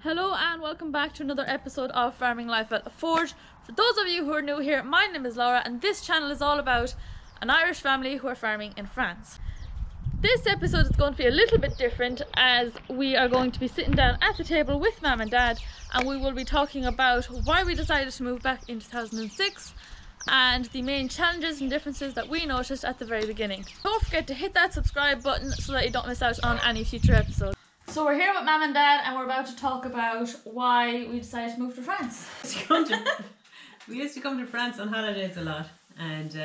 Hello and welcome back to another episode of Farming Life at a Forge. For those of you who are new here, my name is Laura and this channel is all about an Irish family who are farming in France. This episode is going to be a little bit different as we are going to be sitting down at the table with Mam and Dad and we will be talking about why we decided to move back in 2006 and the main challenges and differences that we noticed at the very beginning. Don't forget to hit that subscribe button so that you don't miss out on any future episodes. So we're here with Mam and Dad and we're about to talk about why we decided to move to France. We used to come to France on holidays a lot and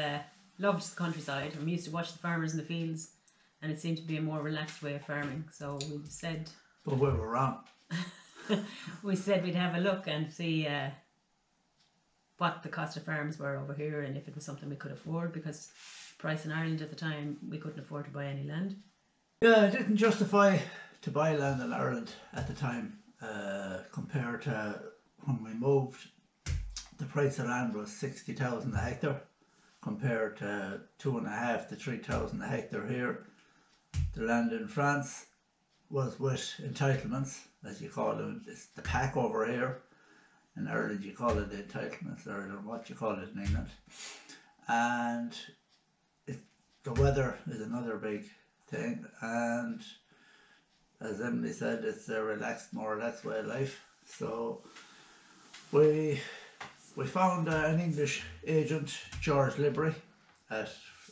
loved the countryside, and we used to watch the farmers in the fields, and it seemed to be a more relaxed way of farming, so we said... But we were wrong. We said we'd have a look and see what the cost of farms were over here and if it was something we could afford, because the price in Ireland at the time, we couldn't afford to buy any land. Yeah, it didn't justify to buy land in Ireland at the time compared to when we moved. The price of land was 60,000 a hectare compared to 2,500 to 3,000 a hectare here. The land in France was with entitlements, as you call them. It's the pack over here. In Ireland you call it the entitlements, or what you call it in England. And the weather is another big thing, and as Emily said, it's a more relaxed way of life. So we found an English agent, George Libry, at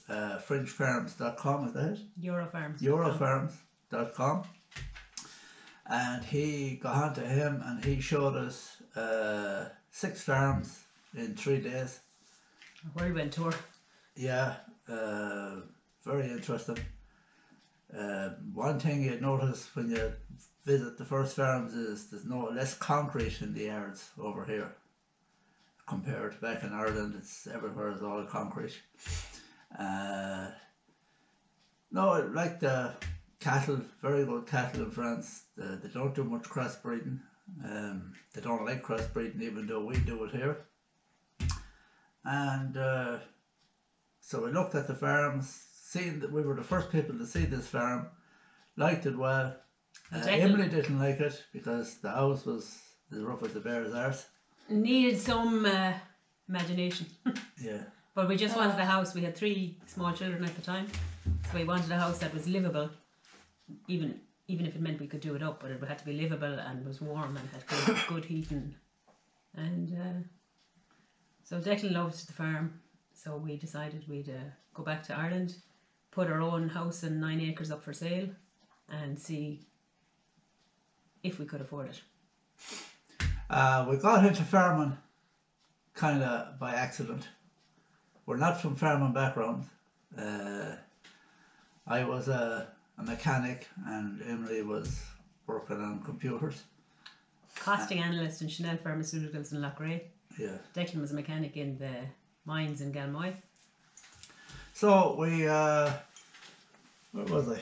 frenchfarms.com, is that it? Eurofarms. Eurofarms.com. And he got onto him and he showed us 6 farms in 3 days. A whirlwind tour. Yeah, very interesting. One thing you'd notice when you visit the first farms is there's less concrete in the yards over here compared to back in Ireland. It's everywhere is all concrete. No, like the cattle, very good cattle in France. They don't do much crossbreeding. They don't like crossbreeding, even though we do it here. And so we looked at the farms, seeing that we were the first people to see this farm, liked it well. Emily didn't like it because the house was as rough as the bear's arse. Needed some imagination. Yeah. But we just wanted a house. We had 3 small children at the time, so we wanted a house that was livable, even if it meant we could do it up, but it had to be livable and was warm and had good heating. And so Declan loved the farm, so we decided we'd go back to Ireland, put our own house and 9 acres up for sale, and see if we could afford it. We got into farming kind of by accident. We're not from farming background. I was a mechanic and Emily was working on computers. Costing analyst in Chanel Pharmaceuticals in Loughrea. Yeah. Declan was a mechanic in the mines in Galmoy. So we, where was I?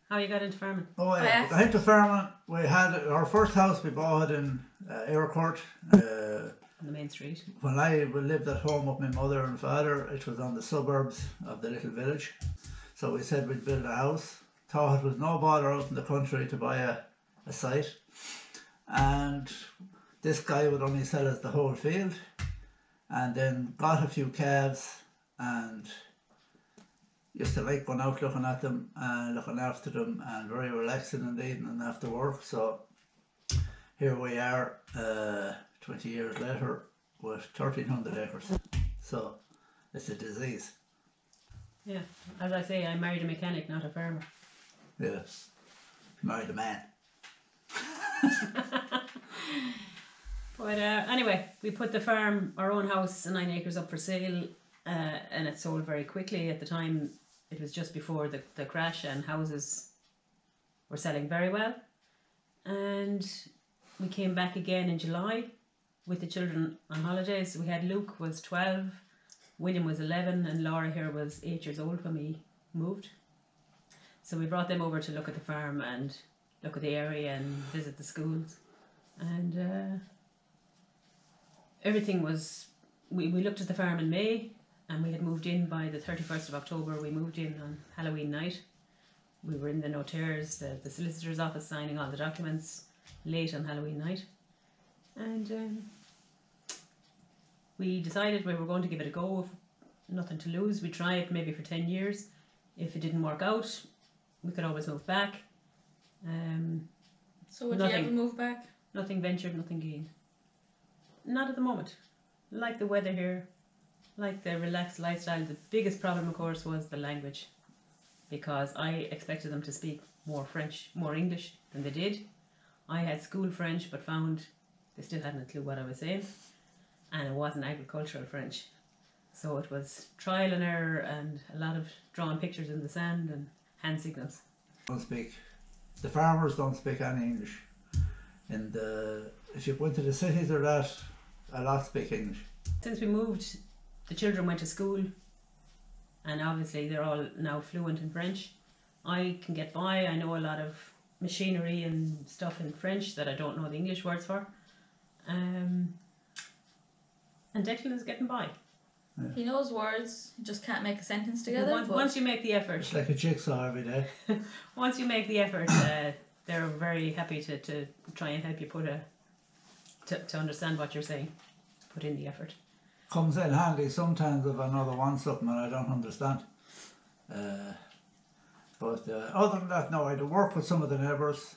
How you got into farming? Oh yeah, we got into farming. We had our first house we bought in Aircourt. On the main street. When I lived at home with my mother and father, it was on the suburbs of the little village. So we said we'd build a house. Thought it was no bother out in the country to buy a site. And this guy would only sell us the whole field. And then got a few calves and used to like going out looking at them and looking after them, and very relaxing in the evening after work. So here we are 20 years later with 1,300 acres. So it's a disease. Yeah, as I say, I married a mechanic, not a farmer. Yes, married a man. But anyway, we put the farm, our own house, 9 acres up for sale, and it sold very quickly. At the time, it was just before the crash, and houses were selling very well. And we came back again in July with the children on holidays. We had Luke was 12, William was 11, and Laura here was 8 years old when we moved. So we brought them over to look at the farm and look at the area and visit the schools. And everything was... We looked at the farm in May, and we had moved in by the 31st of October. We moved in on Halloween night. We were in the notaires, the solicitor's office, signing all the documents. late on Halloween night. And we decided we were going to give it a go. Nothing to lose. We try it maybe for 10 years. If it didn't work out, we could always move back. So would you ever move back? Nothing ventured, nothing gained. Not at the moment. Like the weather here, like the relaxed lifestyle. The biggest problem, of course, was the language, because I expected them to speak more French, more English than they did. I had school French, but found they still hadn't a clue what I was saying, and it wasn't agricultural French. So it was trial and error and a lot of drawing pictures in the sand and hand signals. The farmers don't speak any English. If you go into the cities or that, a lot speak English. Since we moved, the children went to school, and obviously they're all now fluent in French. I can get by. I know a lot of machinery and stuff in French that I don't know the English words for. And Declan is getting by. Yeah. He knows words, he just can't make a sentence together. Once you make the effort. It's like a jigsaw every day. Once you make the effort, they're very happy to try and help you to understand what you're saying. Put in the effort. Comes in handy sometimes if another wants something and I don't understand. But other than that, no, I do work with some of the neighbours.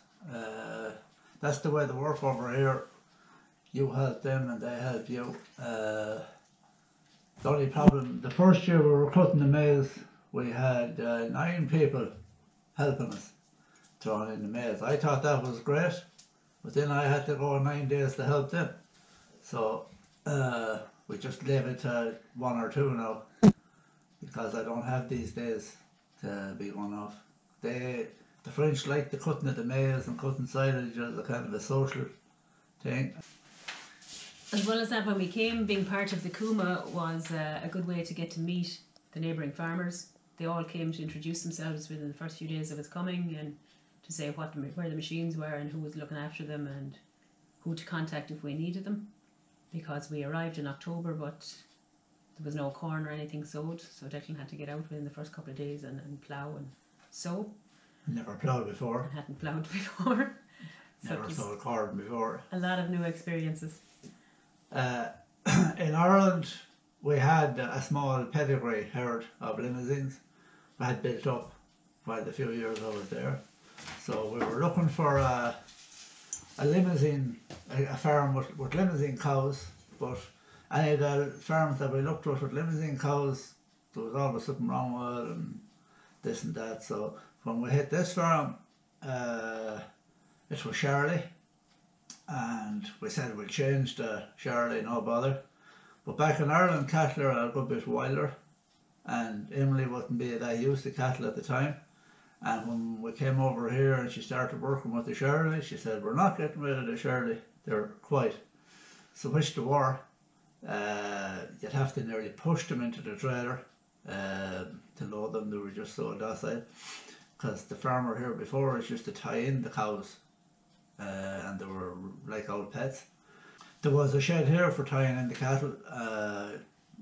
That's the way they work over here. You help them and they help you. The only problem, the first year we were cutting the maize, we had 9 people helping us throwing in the maize. I thought that was great, but then I had to go 9 days to help them. So we just leave it to 1 or 2 now, because I don't have these days to be going off. The French like the cutting of the maize and cutting silage as a kind of a social thing. As well as that, when we came, being part of the Kuma was a good way to get to meet the neighbouring farmers. They all came to introduce themselves within the first few days of us coming, and to say where the machines were and who was looking after them and who to contact if we needed them. Because we arrived in October, but there was no corn or anything sowed, so Declan had to get out within the first couple of days and plough and sow. Never ploughed before. I hadn't ploughed before. Never sowed corn before. A lot of new experiences. In Ireland, we had a small pedigree herd of limousines we had built up by the few years I was there. So we were looking for a limousine, a farm with limousine cows, but any of the farms that we looked at with limousine cows, there was always something wrong with it and this and that. So when we hit this farm, it was Charolais, and we said we'll change to Charolais, no bother. But back in Ireland, cattle are a good bit wilder, and Emily wasn't being that used to cattle at the time. And when we came over here and she started working with the Charolais, she said, we're not getting rid of the Charolais, they're quiet. So which they were, you'd have to nearly push them into the trailer to load them. They were just so docile, because the farmer here before us used to tie in the cows, and they were like old pets. There was a shed here for tying in the cattle,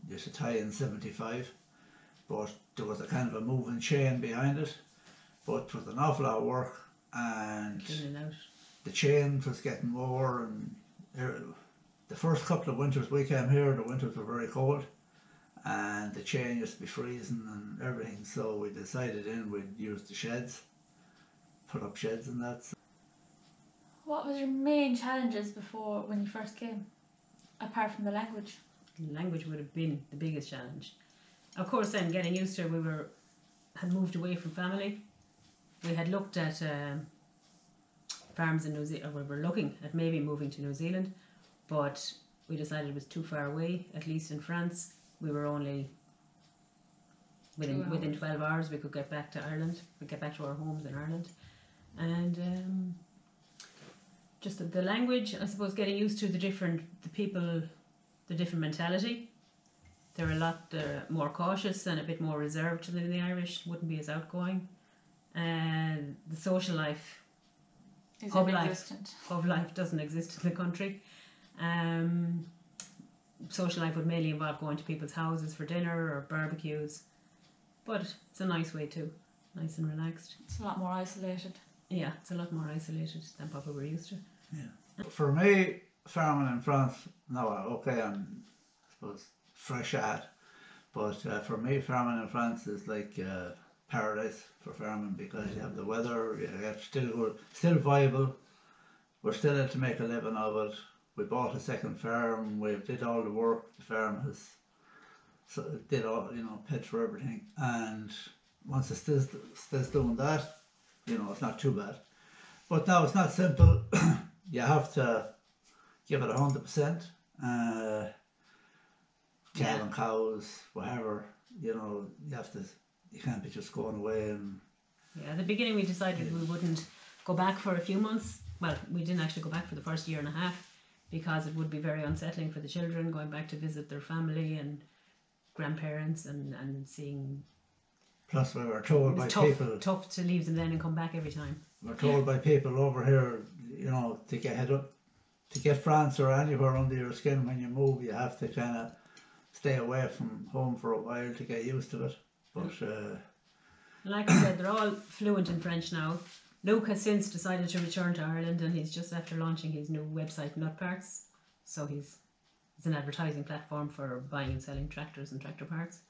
used to tie in 75, but there was a kind of a moving chain behind it, but it was an awful lot of work, and the chain was getting more, and the first couple of winters we came here, the winters were very cold, and the chain used to be freezing and everything, so we decided then we'd use the sheds, put up sheds and that. What was your main challenges before when you first came, apart from the language? The language would have been the biggest challenge. Of course, then getting used to it, we had moved away from family. We had looked at farms in New Zealand, or we were looking at maybe moving to New Zealand, but we decided it was too far away. At least in France, we were only within 12 hours we could get back to Ireland. We get back to our homes in Ireland, and just the language. I suppose getting used to the people, the different mentality. They're a lot more cautious and a bit more reserved than the Irish. Wouldn't be as outgoing, and the social life. Hub life doesn't exist in the country. Social life would mainly involve going to people's houses for dinner or barbecues, but it's a nice way too, nice and relaxed. It's a lot more isolated. Yeah, it's a lot more isolated than what we were used to. Yeah. For me, farming in France, no, okay, I'm, I suppose, fresh at, but for me, farming in France is like paradise for farming because you have the weather, you have still viable, we're still able to make a living of it. We bought a second farm, we did all the work, the farm has, so it did all, you know, paid for everything, and once it still doing that, you know, it's not too bad. But now it's not simple. You have to give it 100%. Calving cows, whatever, you know, you can't be just going away and. Yeah, at the beginning we decided we wouldn't go back for a few months. Well, we didn't actually go back for the first year and a half because it would be very unsettling for the children going back to visit their family and grandparents and seeing. Plus, we were told by people. Tough to leave them then and come back every time. We're told by people over here, you know, to get France or anywhere under your skin when you move, you have to kind of stay away from home for a while to get used to it. But like I said, they're all fluent in French now. Luke has since decided to return to Ireland, and he's just after launching his new website, Nut Parts. So it's an advertising platform for buying and selling tractors and tractor parts.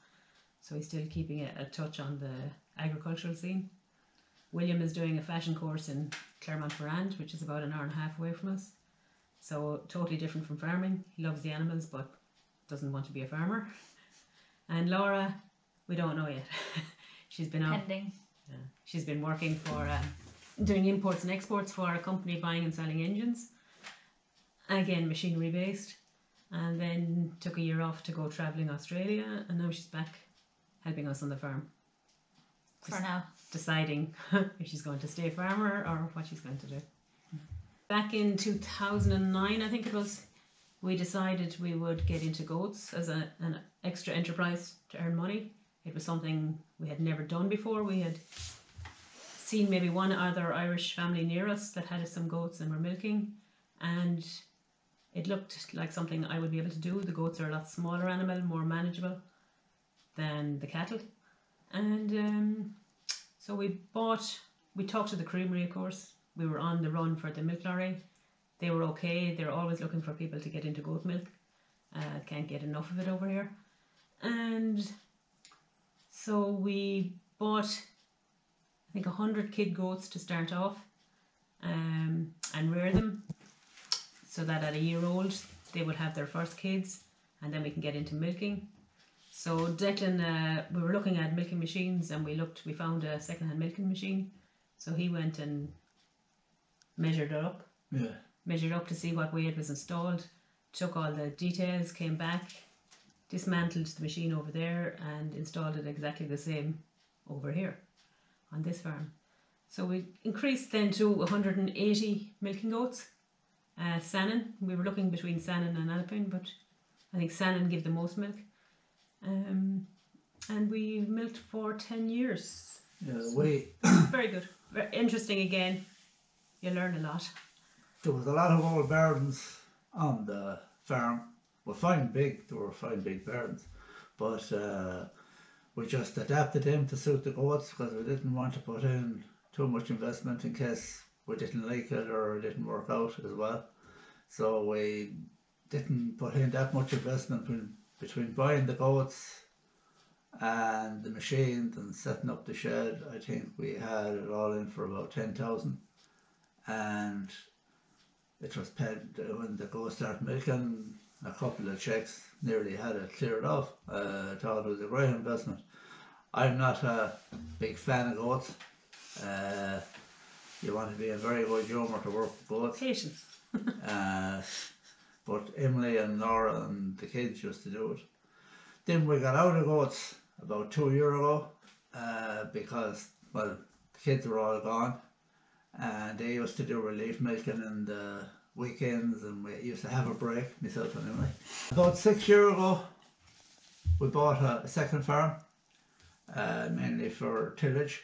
So he's still keeping a touch on the agricultural scene. William is doing a fashion course in Clermont-Ferrand, which is about an hour and a half away from us. So totally different from farming. He loves the animals but doesn't want to be a farmer. And Laura, we don't know yet. She's been out. Pending. Yeah, she's been working for doing imports and exports for a company buying and selling engines. Again, machinery based. And then took a year off to go travelling Australia, and now she's back helping us on the farm. For now. Deciding if she's going to stay a farmer or what she's going to do. Back in 2009, I think it was, we decided we would get into goats as an extra enterprise to earn money. It was something we had never done before. We had seen maybe one other Irish family near us that had some goats and were milking, and it looked like something I would be able to do. The goats are a lot smaller animal, more manageable than the cattle. And so we talked to the creamery, of course. We were on the run for the milk lorry. They were okay. They're always looking for people to get into goat milk. Can't get enough of it over here. And so we bought, I think, 100 kid goats to start off, and rear them so that at a year old they would have their first kids, and then we can get into milking. So Declan, we were looking at milking machines, and we found a second-hand milking machine. So he went and measured it up. Yeah. Measured up to see what way it was installed, took all the details, came back, dismantled the machine over there and installed it exactly the same over here on this farm. So we increased then to 180 milking goats. Sannon, we were looking between Sannon and Alpine, but I think Sannon give the most milk. And we milked for 10 years. Yeah, so very good. Very interesting again. You learn a lot. There was a lot of old burdens on the farm. There were fine big burdens, but we just adapted them to suit the goats because we didn't want to put in too much investment in case we didn't like it or it didn't work out as well. So we didn't put in that much investment between buying the goats and the machines and setting up the shed. I think we had it all in for about 10,000, and it was paid when the goats started milking. A couple of checks nearly had it cleared off. I thought it was a great investment. I'm not a big fan of goats. You want to be in very good humour to work with goats. Patience. But Emily and Laura and the kids used to do it. Then we got out of goats about 2 years ago because, well, the kids were all gone, and they used to do relief milking in the weekends, and we used to have a break, myself and Emily. About 6 years ago we bought a second farm, mainly for tillage,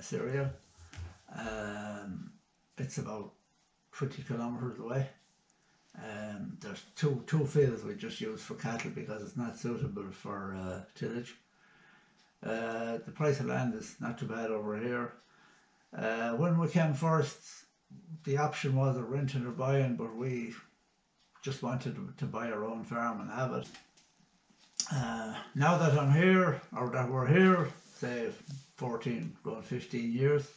cereal. It's about 20 kilometres away. There's two fields we just use for cattle because it's not suitable for tillage. The price of land is not too bad over here. When we came first, the option was of renting or buying, but we just wanted to buy our own farm and have it. Now that I'm here, or that we're here, say 14 going 15 years,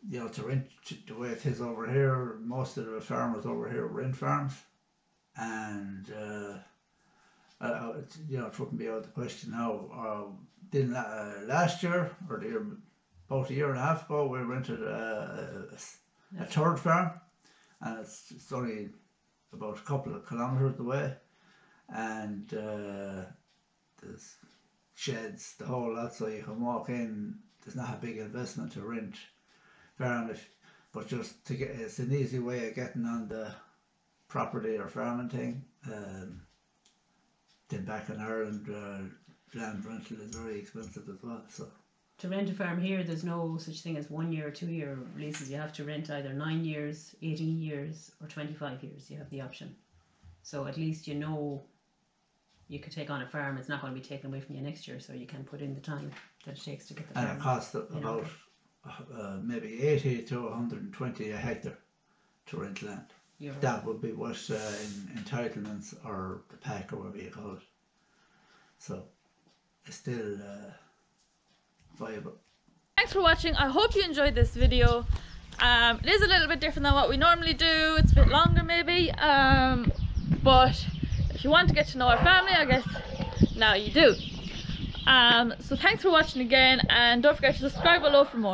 you know, to rent the way it is over here, most of the farmers over here rent farms, and you know, it wouldn't be out of the question now. Didn't last year or the year, about a year and a half ago, we rented a third farm, and it's only about a couple of kilometres away, and there's sheds, the whole lot, so you can walk in. There's not a big investment to rent farm, but just to get, it's an easy way of getting on the property or farming thing. Then back in Ireland, land rental is very expensive as well. So to rent a farm here, there's no such thing as 1 year or 2 year leases. You have to rent either 9 years, 18 years, or 25 years. You have the option. So at least you know you could take on a farm. It's not going to be taken away from you next year, so you can put in the time that it takes to get the farm. And it costs about maybe 80 to 120 a hectare to rent land. That would be what in entitlements or the pack or whatever you call it. So it's still viable. Thanks for watching. I hope you enjoyed this video. It is a little bit different than what we normally do. It's a bit longer maybe, but if you want to get to know our family, I guess now you do. So thanks for watching again, and don't forget to subscribe below for more.